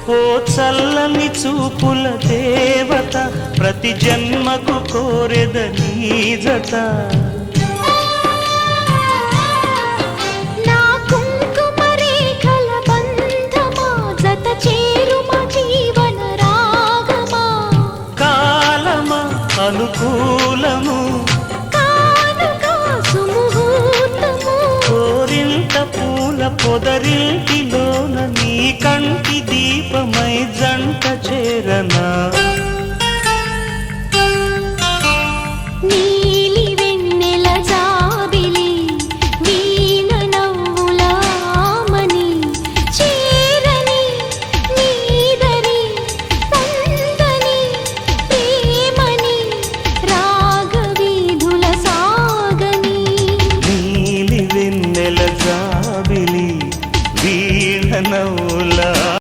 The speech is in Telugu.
ఓ చల్లని చూపుల దేవత ప్రతి జన్మకు కోరెద నీ జత నా కుంకుమ రేఖల బంధమా జత చేరుమా జీవన రాగమా కాలమా అనుకూలము కానుక సుముహూర్తము కోరింత పూల పొదరింటిలోన నీ కంటి దీపమై జంట చేరనా